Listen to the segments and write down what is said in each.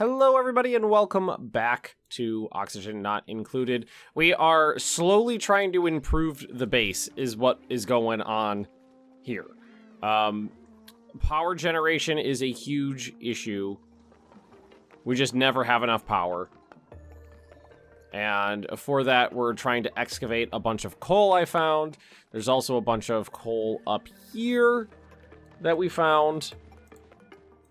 Hello everybody and welcome back to Oxygen Not Included. We are slowly trying to improve the base is what is going on here. Power generation is a huge issue. We just never have enough power. And for that, we're trying to excavate a bunch of coal I found. There's also a bunch of coal up here that we found.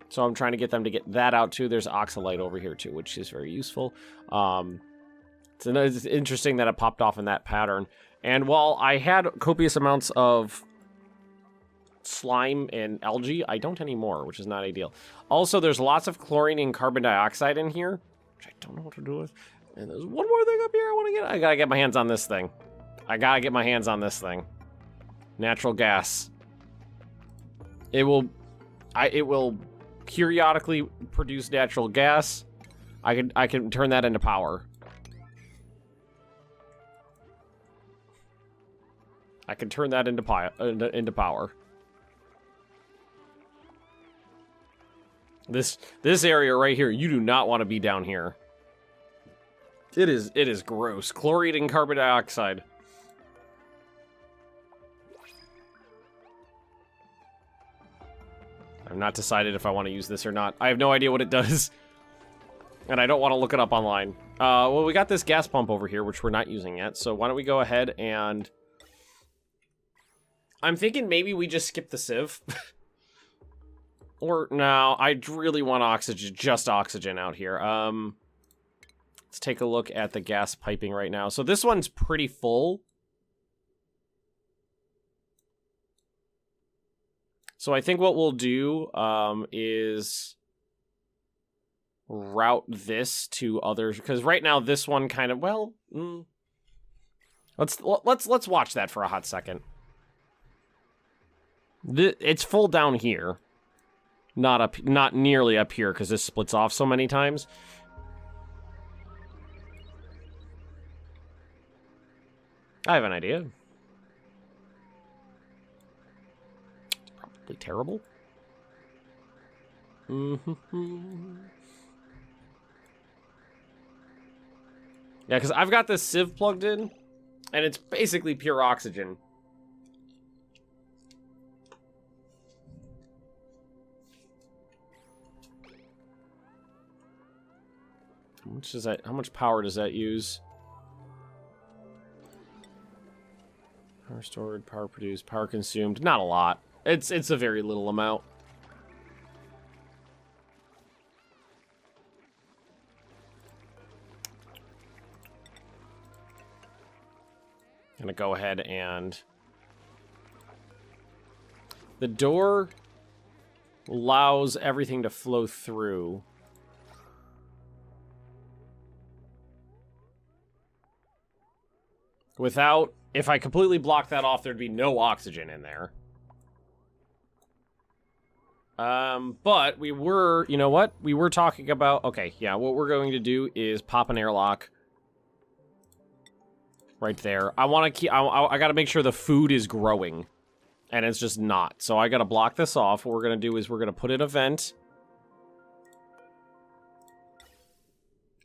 So I'm trying to get them to get that out too. There's oxalite over here too, which is very useful. It's interesting that it popped off in that pattern. And while I had copious amounts of slime and algae, I don't anymore, which is not ideal. Also, there's lots of chlorine and carbon dioxide in here, which I don't know what to do with. And there's one more thing up here I want to get. I gotta get my hands on this thing. Natural gas. It will periodically produce natural gas. I can turn that into power. I can turn that into power. This area right here, you do not want to be down here. It is gross. Chlorine and carbon dioxide. I've not decided if I want to use this or not. I have no idea what it does. And I don't want to look it up online. Well, we got this gas pump over here, which we're not using yet. So why don't we go ahead and... I'm thinking maybe we just skip the sieve. Or, no, I really want oxygen, just oxygen out here. Let's take a look at the gas piping right now. So this one's pretty full. So I think what we'll do is route this to others, because right now this one kind of, well, let's watch that for a hot second. It's full down here, not nearly up here, because this splits off so many times. I have an idea. Terrible. Yeah, because I've got this sieve plugged in, and it's basically pure oxygen. How much is that? How much power does that use? Power stored, power produced, power consumed. Not a lot. It's a very little amount. Gonna go ahead and... The door allows everything to flow through. Without... If I completely block that off, there'd be no oxygen in there. But we were, you know what? We were talking about, okay, yeah, what we're going to do is pop an airlock right there. I want to keep, I got to make sure the food is growing, and it's just not. So I got to block this off. What we're going to do is we're going to put in a vent.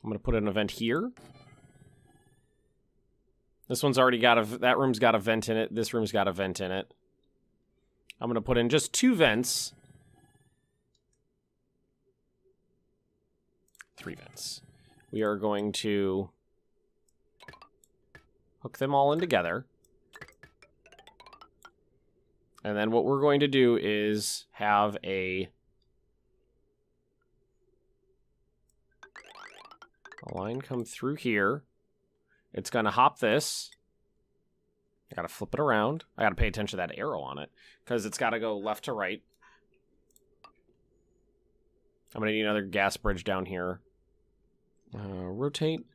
I'm going to put in a vent here. This one's already got that room's got a vent in it. This room's got a vent in it. I'm going to put in just 2 vents. 3 vents. We are going to hook them all in together. And then what we're going to do is have a line come through here. It's going to hop this. I got to flip it around. I got to pay attention to that arrow on it, because it's got to go left to right. I'm going to need another gas bridge down here. Rotate.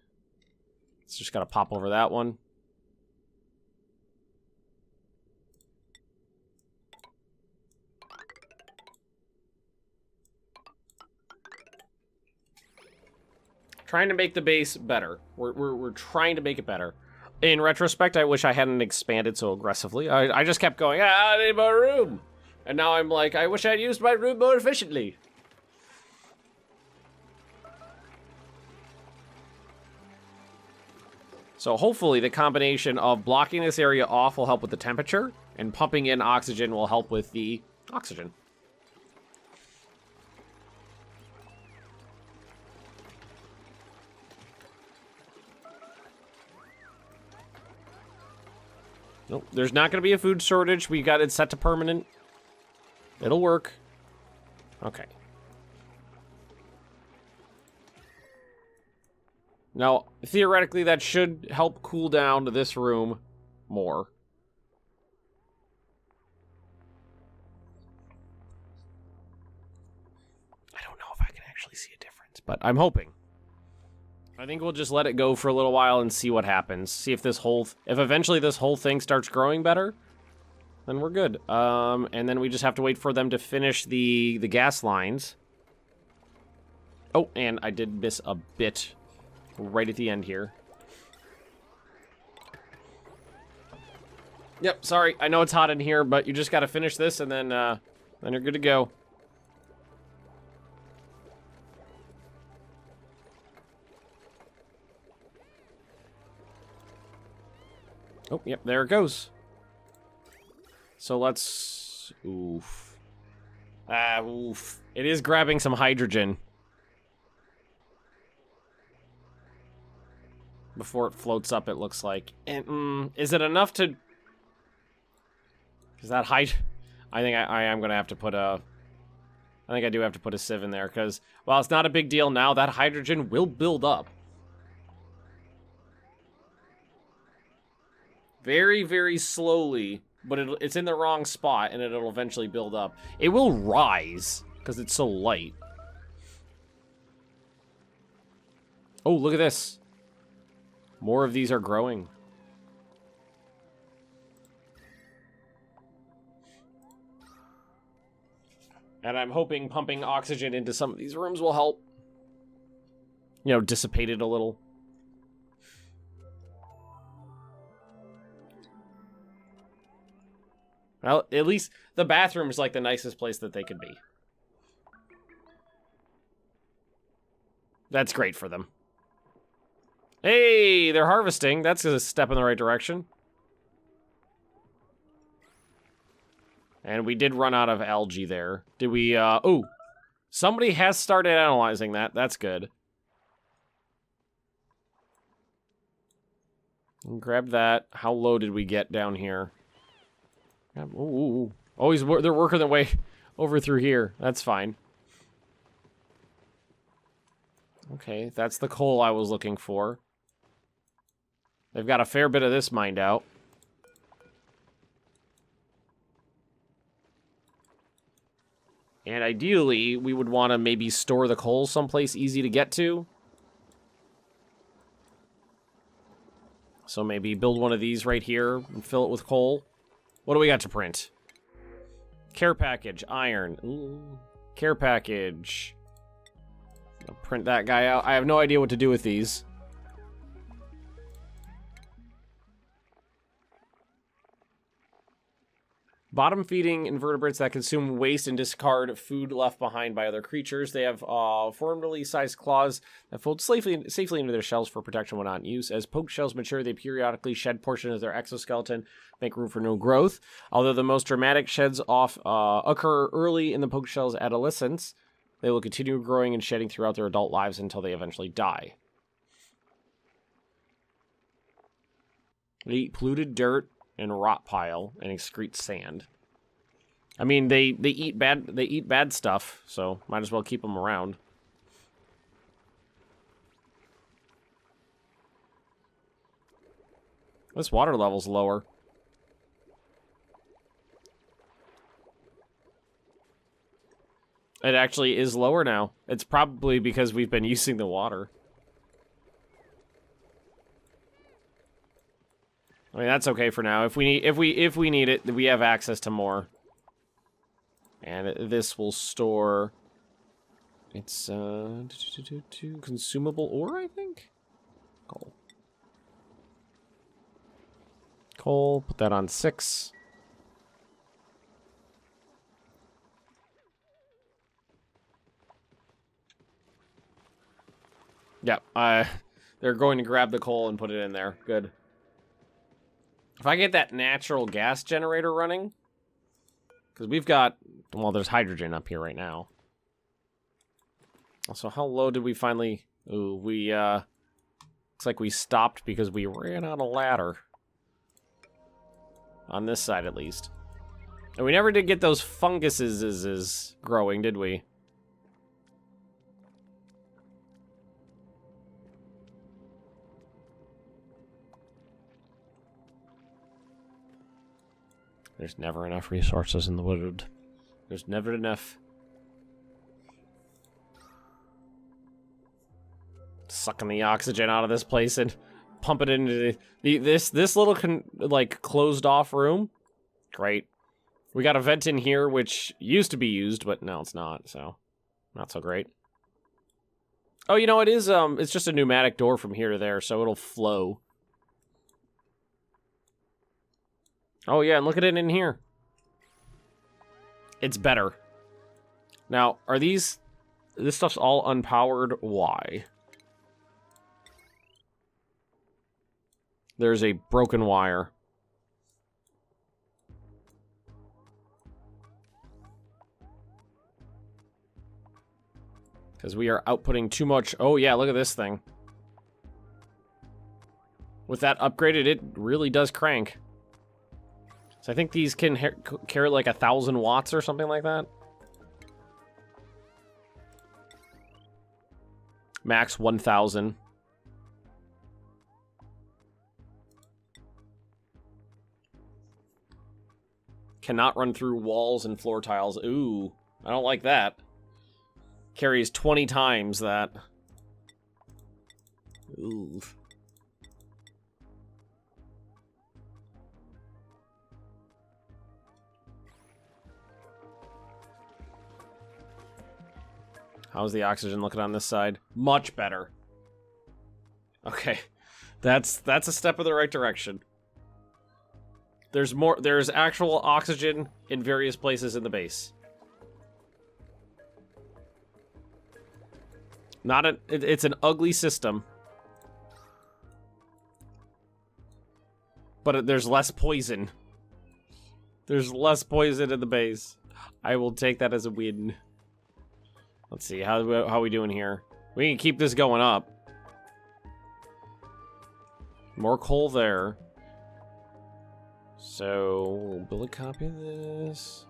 It's just got to pop over that one. Trying to make the base better. We're trying to make it better. In retrospect, I wish I hadn't expanded so aggressively. I just kept going, I need more room. And now I'm like, I wish I'd used my room more efficiently. So hopefully the combination of blocking this area off will help with the temperature, and pumping in oxygen will help with the oxygen. Nope, there's not going to be a food shortage. We got it set to permanent. It'll work. Okay. Now, theoretically, that should help cool down this room more. I don't know if I can actually see a difference, but I'm hoping. I think we'll just let it go for a little while and see what happens. See if if eventually this whole thing starts growing better, then we're good. And then we just have to wait for them to finish the gas lines. Oh, and I did miss a bit right at the end here. Yep, sorry. I know it's hot in here, but you just got to finish this, and then you're good to go. Oh, yep, there it goes. So let's... Oof. Oof. It is grabbing some hydrogen. Before it floats up, it looks like. And, is it enough to... Is that height? I think I am going to have to put a... I think I do have to put a sieve in there, because while it's not a big deal now, that hydrogen will build up. Very, very slowly, but it's in the wrong spot, and it'll eventually build up. It will rise, because it's so light. Oh, look at this. More of these are growing. And I'm hoping pumping oxygen into some of these rooms will help. You know, dissipate it a little. Well, at least the bathroom is like the nicest place that they could be. That's great for them. Hey, they're harvesting. That's a step in the right direction. And we did run out of algae there. Did we, oh. Somebody has started analyzing that. That's good. Grab that. How low did we get down here? Ooh. Oh, they're working their way over through here. That's fine. Okay, that's the coal I was looking for. They've got a fair bit of this mined out. And ideally, we would want to maybe store the coal someplace easy to get to. So maybe build one of these right here and fill it with coal. What do we got to print? Care package, iron. Ooh. Care package. I'll print that guy out. I have no idea what to do with these. Bottom-feeding invertebrates that consume waste and discard food left behind by other creatures. They have formally sized claws that fold safely into their shells for protection when not in use. As poke shells mature, they periodically shed portions of their exoskeleton, make room for new growth. Although the most dramatic sheds off occur early in the poke shell's adolescence, they will continue growing and shedding throughout their adult lives until they eventually die. They eat polluted dirt and rot pile and excrete sand. I mean, they eat bad stuff, so might as well keep them around. This water level's lower. It actually is lower now. It's probably because we've been using the water. I mean, that's okay for now. If we need it, we have access to more. And this will store. It's consumable ore, I think. Coal. Put that on 6. Yeah. They're going to grab the coal and put it in there. Good. If I get that natural gas generator running, because we've got, well, there's hydrogen up here right now. So how low did we finally, ooh, we, looks like we stopped because we ran out of ladder. On this side, at least. And we never did get those funguses growing, did we? There's never enough resources in the wood. There's never enough. Sucking the oxygen out of this place and pump it into this little like closed off room. Great. We got a vent in here which used to be used, but now it's not, so not so great. Oh, you know, it is it's just a pneumatic door from here to there, so it'll flow. Oh yeah, and look at it in here. It's better. Now, are these, this stuff's all unpowered? Why? There's a broken wire. Because we are outputting too much. Oh yeah, look at this thing. With that upgraded, it really does crank. So I think these can carry like 1,000 watts or something like that. Max 1,000. Cannot run through walls and floor tiles. Ooh, I don't like that. Carries 20 times that. Ooh. How's the oxygen looking on this side? Much better. Okay. That's a step in the right direction. There's actual oxygen in various places in the base. It's an ugly system. But there's less poison. There's less poison in the base. I will take that as a win. Let's see, how are we doing here? We can keep this going up. More coal there. So, we'll build a copy of this.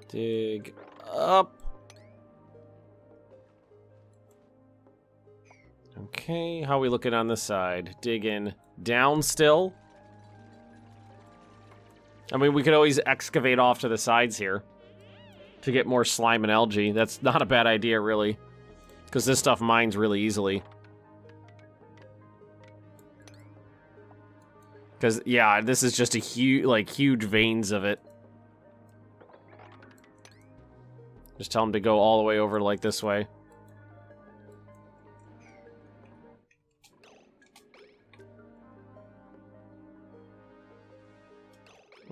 Dig up. Okay, how are we looking on this side? Digging down still. I mean, we could always excavate off to the sides here to get more slime and algae. That's not a bad idea, really, because this stuff mines really easily. Because, yeah, this is just a huge veins of it. Just tell them to go all the way over, like, this way.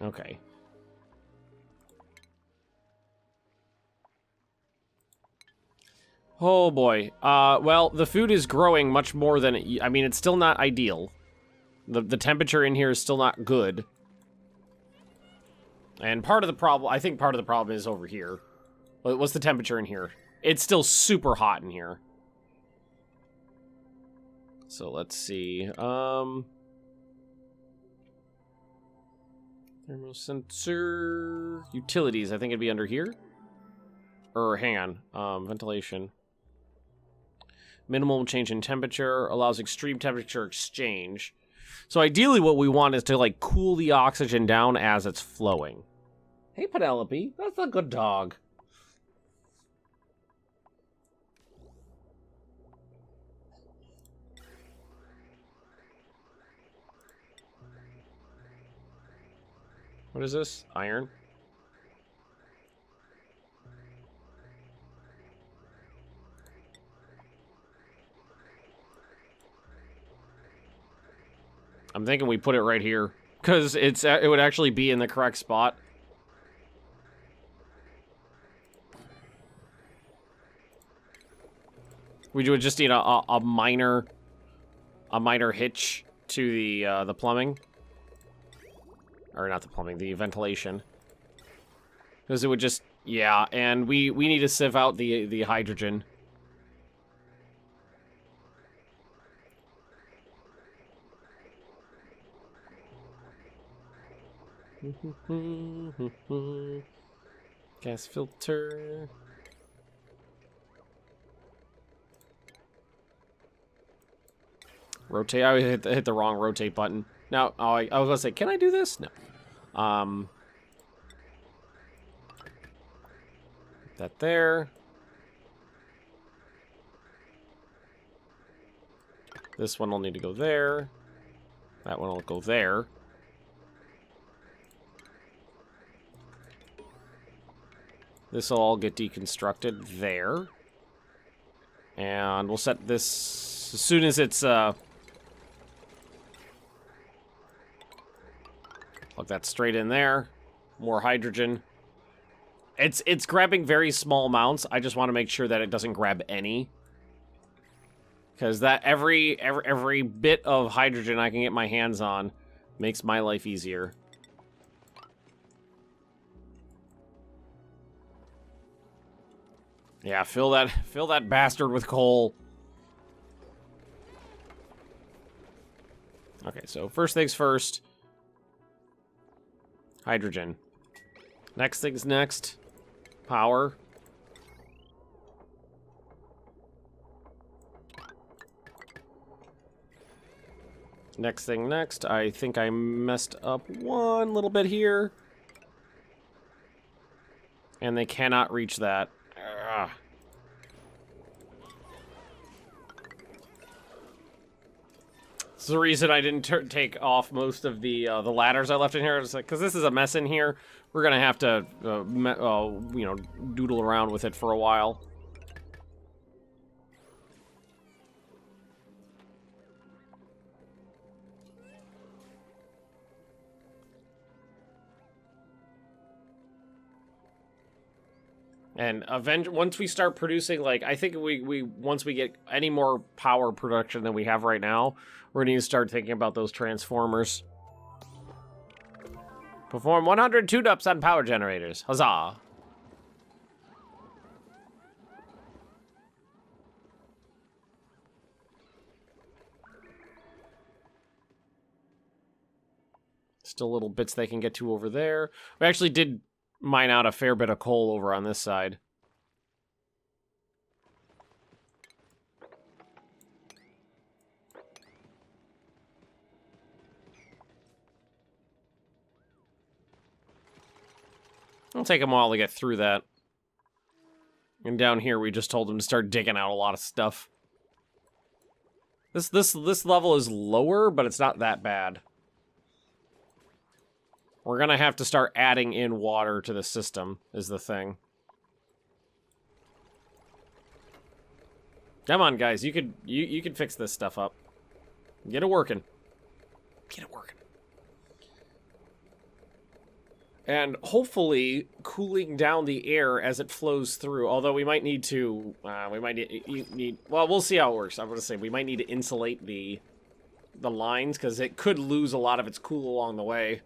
Okay. Oh, boy. Well, the food is growing much more than it... I mean, it's still not ideal. The temperature in here is still not good. And part of the problem... I think part of the problem is over here. What's the temperature in here? It's still super hot in here. So, let's see. Thermosensor... Utilities, I think it'd be under here. Or, hang on. Ventilation. Minimal change in temperature. Allows extreme temperature exchange. So, ideally what we want is to, like, cool the oxygen down as it's flowing. Hey, Penelope. That's a good dog. What is this? Iron? I'm thinking we put it right here, because it would actually be in the correct spot. We would just need a minor a minor hitch to the plumbing. Or not the plumbing, the ventilation. Because it would just, yeah, and we need to sieve out the hydrogen. Gas filter. Rotate. I hit the wrong rotate button. Now, oh, I was gonna say, can I do this? No. That there. This one will need to go there. That one will go there. This will all get deconstructed there. And we'll set this as soon as it's, plug that straight in there. More hydrogen. It's grabbing very small amounts. I just want to make sure that it doesn't grab any. Because that every bit of hydrogen I can get my hands on makes my life easier. Yeah, fill that bastard with coal. Okay, so first things first. Hydrogen. Next thing's next. Power. Next thing next. I think I messed up one little bit here. And they cannot reach that. Ugh. This is the reason I didn't take off most of the ladders I left in here. It's like, because this is a mess in here. We're gonna have to, you know, doodle around with it for a while. And once we start producing, like, I think once we get any more power production than we have right now, we're gonna need to start thinking about those transformers. Perform 100 tune-ups on power generators. Huzzah! Still little bits they can get to over there. We actually did mine out a fair bit of coal over on this side. It'll take them a while to get through that. And down here, we just told them to start digging out a lot of stuff. This level is lower, but it's not that bad. We're gonna have to start adding in water to the system, is the thing. Come on, guys, you could fix this stuff up. Get it working. Get it working. And hopefully cooling down the air as it flows through. Although we might need to, well, we'll see how it works. I'm gonna say we might need to insulate the lines because it could lose a lot of its cool along the way.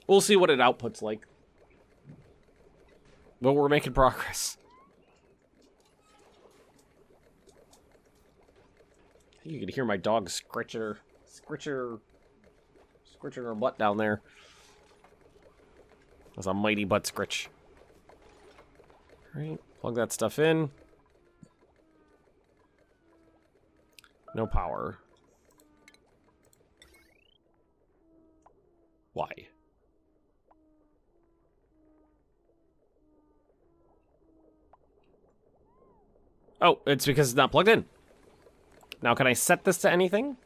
We'll see what it outputs like. But we're making progress. You can hear my dog scritching her butt down there. That's a mighty butt scritch. Alright, plug that stuff in. No power. Why? Oh, it's because it's not plugged in. Now, can I set this to anything?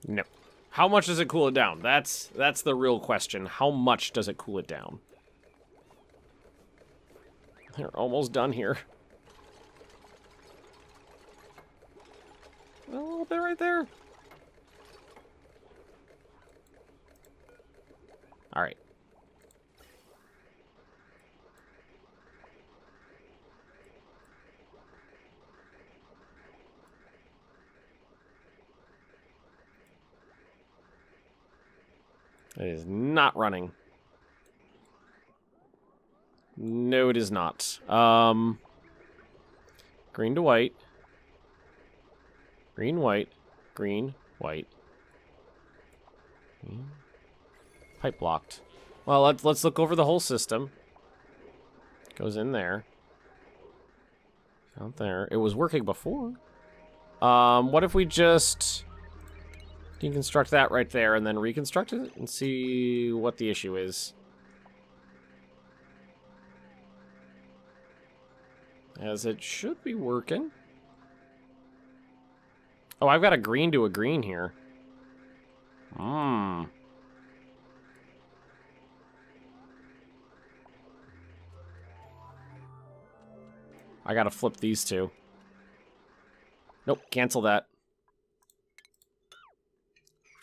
No. How much does it cool it down? That's the real question. How much does it cool it down? They're almost done here. A little bit right there. All right. It is not running. No, it is not. Green to white. Green, white. Green, white. Pipe blocked. Well, let's look over the whole system. Goes in there. Out there. It was working before. What if we just deconstruct that right there and then reconstruct it and see what the issue is? As it should be working. Oh, I've got a green to a green here. I gotta flip these two. Nope, cancel that.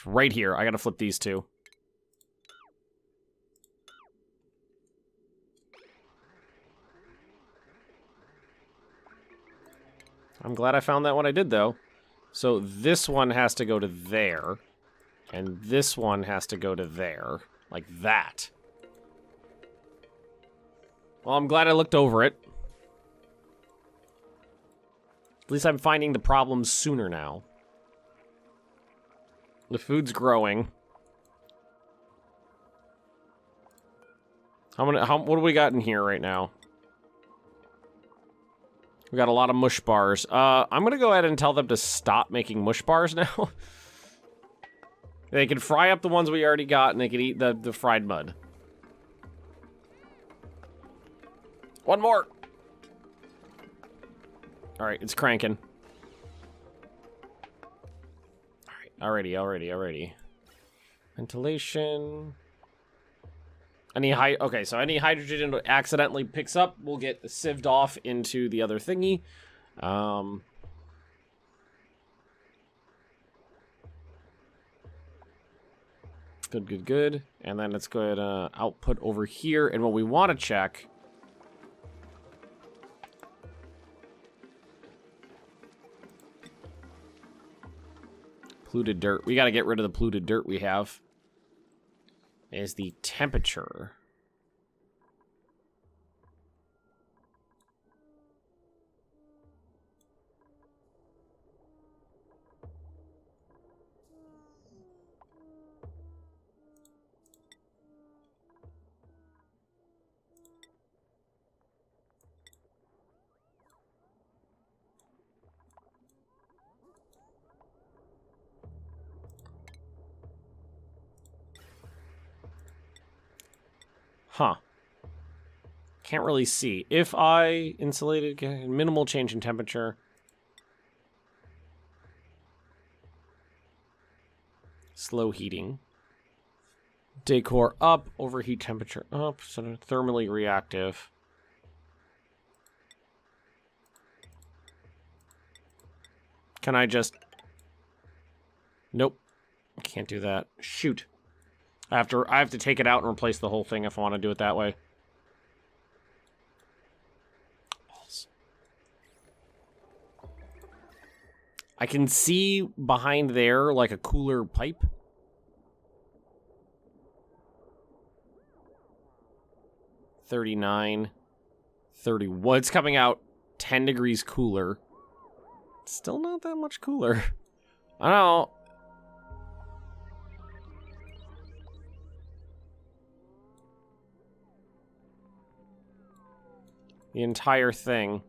Right here, I gotta flip these two. I'm glad I found that when I did, though. So this one has to go to there. And this one has to go to there. Like that. Well, I'm glad I looked over it. At least I'm finding the problems sooner now. The food's growing. What do we got in here right now? We got a lot of mush bars. I'm gonna go ahead and tell them to stop making mush bars now. They can fry up the ones we already got, and they can eat the fried mud. One more! Alright, it's cranking. Alright, already. Ventilation. Okay, so any hydrogen it accidentally picks up will get sieved off into the other thingy. Good. And then let's go ahead and output over here. And what we want to check... polluted dirt. We got to get rid of the polluted dirt we have. Is the temperature. Huh. Can't really see. If I insulated, minimal change in temperature. Slow heating. Decor up, overheat temperature up, sort of thermally reactive. Can I just... Nope. Can't do that. Shoot. I have to take it out and replace the whole thing if I want to do it that way. I can see behind there like a cooler pipe. 39, 31. It's coming out 10 degrees cooler. Still not that much cooler. I don't know. The entire thing.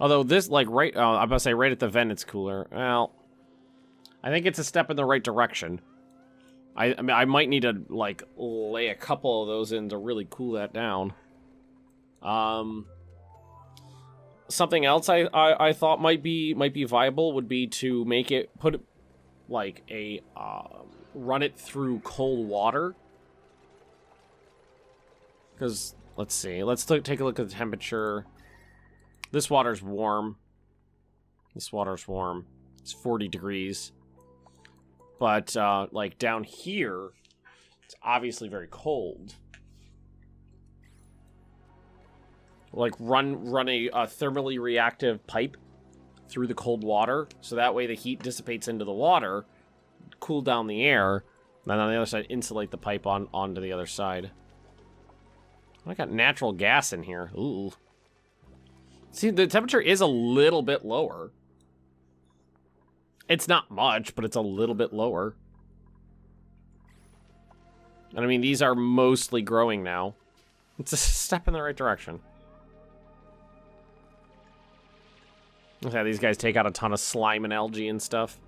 Although this, like, right... Oh, I'm about to say right at the vent it's cooler. Well, I think it's a step in the right direction. I mean, I might need to, like, lay a couple of those in to really cool that down. Something else I thought might be viable would be to make it... Put, like, a... run it through cold water. Because... Let's see. Let's take a look at the temperature. This water's warm. This water's warm. It's 40 degrees. But, like, down here, it's obviously very cold. Like, run a thermally reactive pipe through the cold water, so that way the heat dissipates into the water, cool down the air, Then on the other side, insulate the pipe onto the other side. I got natural gas in here. Ooh. See, the temperature is a little bit lower. It's not much, but it's a little bit lower. And I mean, these are mostly growing now. It's a step in the right direction. Yeah, these guys take out a ton of slime and algae and stuff.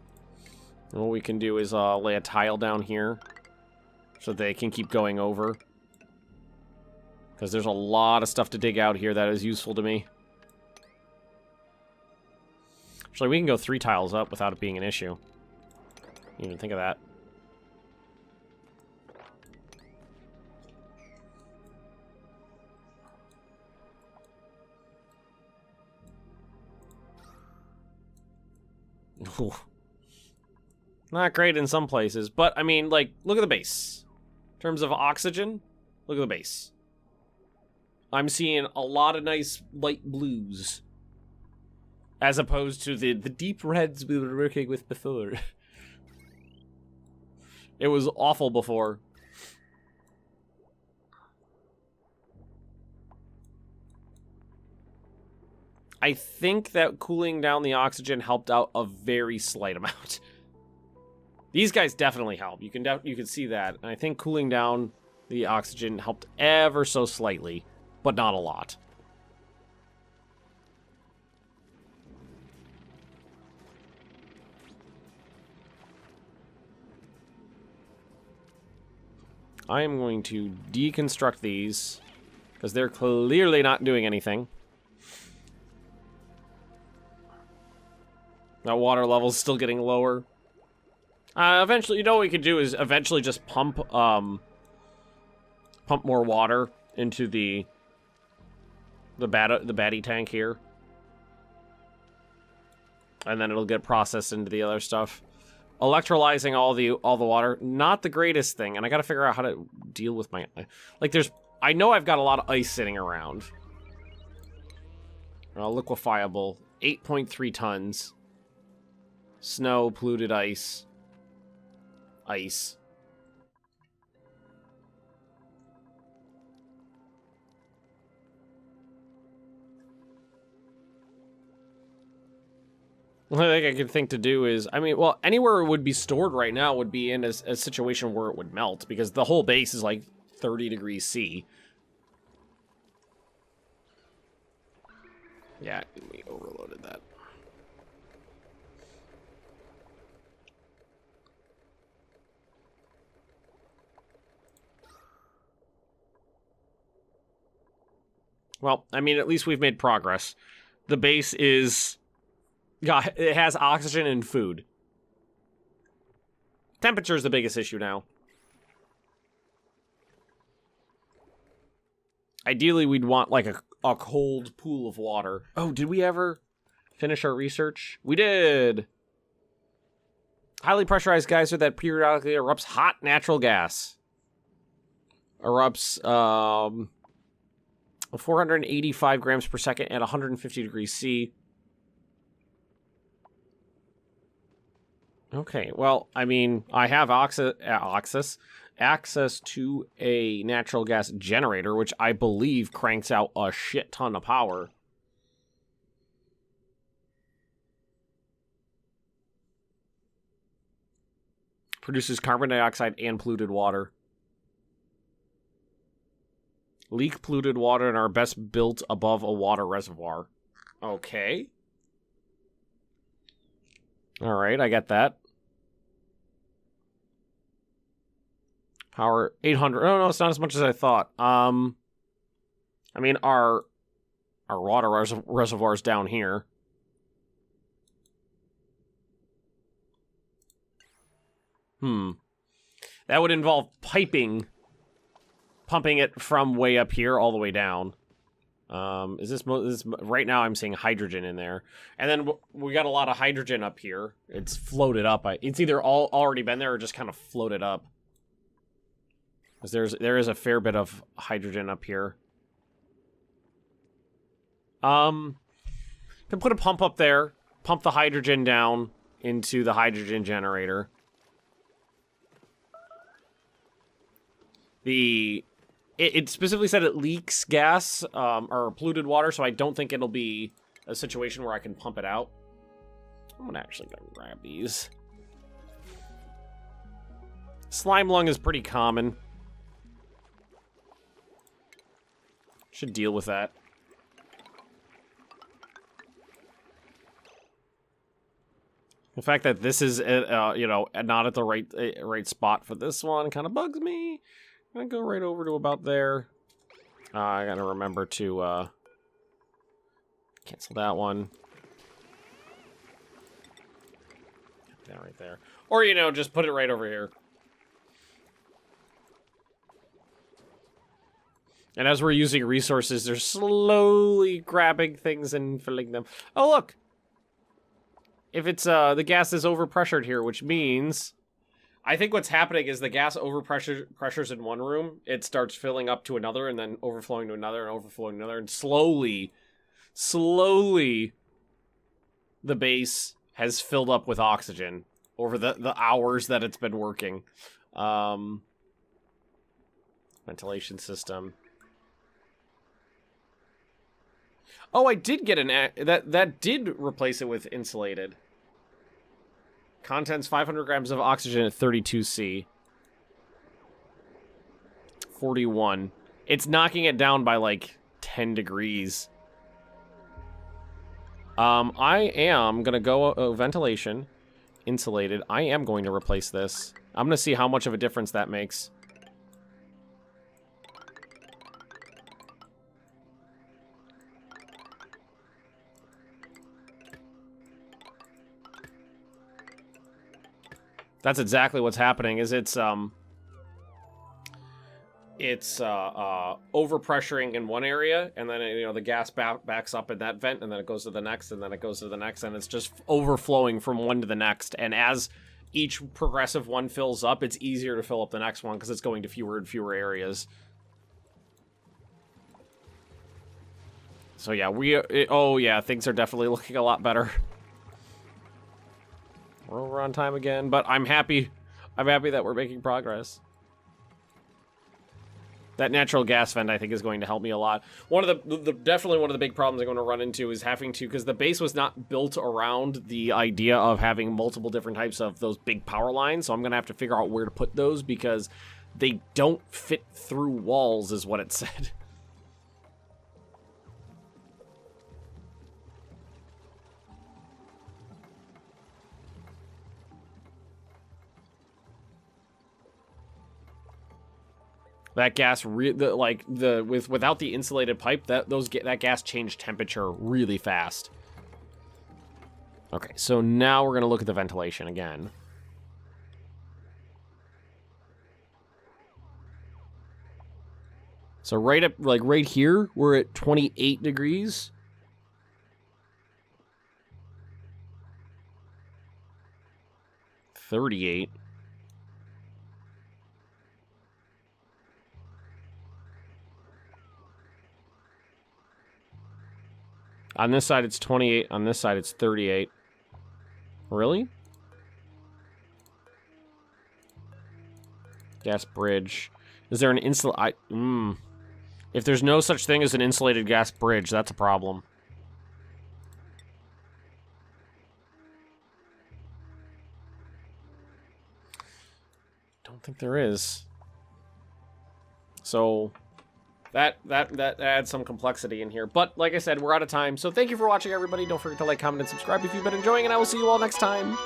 And what we can do is lay a tile down here so they can keep going over. Because there's a lot of stuff to dig out here that is useful to me. Actually, we can go 3 tiles up without it being an issue. You even think of that. Ooh. Not great in some places, but I mean, like, look at the base. In terms of oxygen, look at the base. I'm seeing a lot of nice light blues. As opposed to the deep reds we were working with before. It was awful before. I think that cooling down the oxygen helped out a very slight amount. These guys definitely help. You can see that. And I think cooling down the oxygen helped ever so slightly, but not a lot. I am going to deconstruct these because they're clearly not doing anything. That water level's still getting lower. Eventually, you know what we could do is eventually just pump more water into the baddie tank here, and then it'll get processed into the other stuff. Electrolyzing all the water, not the greatest thing, and I gotta figure out how to deal with my, like, I know I've got a lot of ice sitting around. Liquefiable, 8.3 tons. Snow, polluted ice. Ice. What I think I could think to do is, I mean, well, anywhere it would be stored right now would be in a situation where it would melt, because the whole base is like 30 degrees C. Yeah, we overloaded that. Well, I mean, at least we've made progress. The base is... God, it has oxygen and food. Temperature is the biggest issue now. Ideally, we'd want, like, a cold pool of water. Oh, did we ever finish our research? We did! Highly pressurized geyser that periodically erupts hot natural gas. Erupts, 485 grams per second at 150 degrees C. Okay, well, I mean, I have access to a natural gas generator, which I believe cranks out a shit ton of power. Produces carbon dioxide and polluted water. Leak polluted water and are best built above a water reservoir. Okay. Alright, I get that. Power 800. Oh, no, it's not as much as I thought. I mean, our water reservoir's down here. That would involve pumping it from way up here all the way down. Is this right now? I'm seeing hydrogen in there, and then we got a lot of hydrogen up here. It's floated up. It's either already been there or just kind of floated up. Because there is a fair bit of hydrogen up here. Can put a pump up there. Pump the hydrogen down into the hydrogen generator. It specifically said it leaks gas or polluted water, so I don't think it'll be a situation where I can pump it out. I'm actually gonna grab these. Slime lung is pretty common. Should deal with that. The fact that this is, you know, not at the right spot for this one kind of bugs me. I'm gonna go right over to about there. I gotta remember to cancel that one. Put that right there. Or, you know, just put it right over here. And as we're using resources, they're slowly grabbing things and filling them. Oh, look! If it's, the gas is overpressured here, which means... I think what's happening is the gas overpressures in one room, it starts filling up to another, and then overflowing to another, and overflowing to another, and slowly, the base has filled up with oxygen over the hours that it's been working. Ventilation system. Oh, I did get that did replace it with insulated. Contents 500 grams of oxygen at 32°C. 41. It's knocking it down by like 10 degrees. I am gonna go ventilation, insulated. I am going to replace this. I'm gonna see how much of a difference that makes. That's exactly what's happening. Is it's overpressuring in one area, and then you know the gas backs up in that vent, and then it goes to the next, and then it goes to the next, and it's just overflowing from one to the next. And as each progressive one fills up, it's easier to fill up the next one because it's going to fewer and fewer areas. So yeah, oh yeah, things are definitely looking a lot better. We're over on time again, but I'm happy. I'm happy that we're making progress. That natural gas vent, I think, is going to help me a lot. One of the definitely one of the big problems I'm going to run into is having to, because the base was not built around the idea of having multiple different types of those big power lines, so I'm going to have to figure out where to put those because they don't fit through walls, is what it said. That gas, without the insulated pipe, that gas changed temperature really fast. Okay, so now we're gonna look at the ventilation again. So right here, we're at 28 degrees. $38. On this side, it's 28. On this side, it's 38. Really? Gas bridge. Is there an If there's no such thing as an insulated gas bridge, that's a problem. Don't think there is. So... That adds some complexity in here. But, like I said, we're out of time. So thank you for watching, everybody. Don't forget to like, comment, and subscribe if you've been enjoying, and I will see you all next time.